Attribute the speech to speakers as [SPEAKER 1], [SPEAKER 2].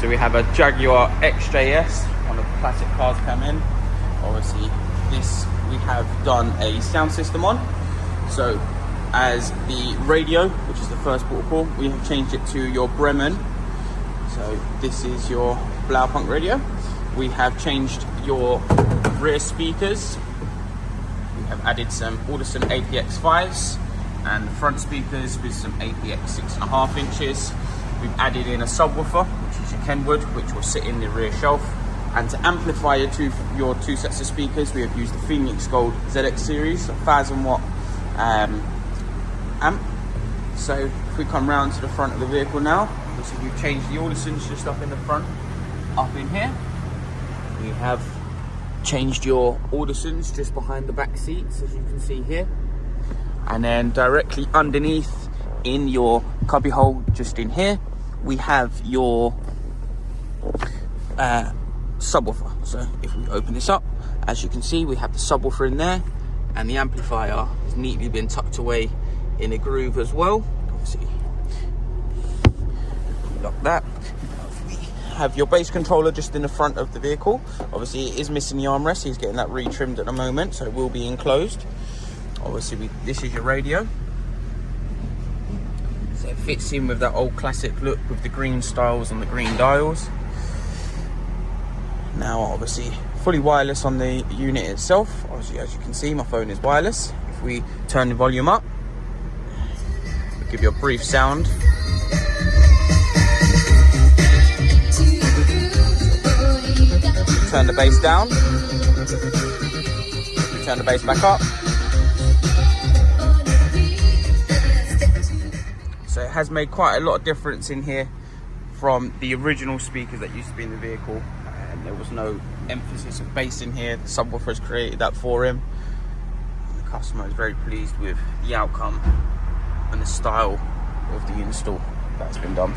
[SPEAKER 1] So we have a Jaguar XJS, one of the classic cars come in. Obviously this we have done a sound system on. So as the radio, which is the first port of call, we have changed it to your Bremen. So this is your Blaupunkt radio. We have changed your rear speakers. We have added some Audison APX5s and front speakers with some APX 6.5 inches. We've added in a subwoofer, which is your Kenwood, which will sit in the rear shelf. And to amplify your two sets of speakers, we have used the Phoenix Gold ZX series, a 1000 watt amp. So if we come round to the front of the vehicle now, so we've changed the Audisons just up in the front, up in here. We have changed your Audisons just behind the back seats, as you can see here. And then directly underneath in your cubby hole, just in here, we have your subwoofer. So if we open this up, as you can see, we have the subwoofer in there, and the amplifier has neatly been tucked away in a groove as well. Obviously, lock that. We have your bass controller just in the front of the vehicle. Obviously it is missing the armrest, he's getting that retrimmed at the moment, so it will be enclosed. Obviously this is your radio, so it fits in with that old classic look with the green styles and the green dials. Now obviously fully wireless on the unit itself. Obviously, as you can see, my phone is wireless. If we turn the volume up, we'll give you a brief sound. Turn the bass down. We turn the bass back up. So it has made quite a lot of difference in here from the original speakers that used to be in the vehicle. And there was no emphasis of bass in here. The subwoofer has created that for him. And the customer is very pleased with the outcome and the style of the install that's been done.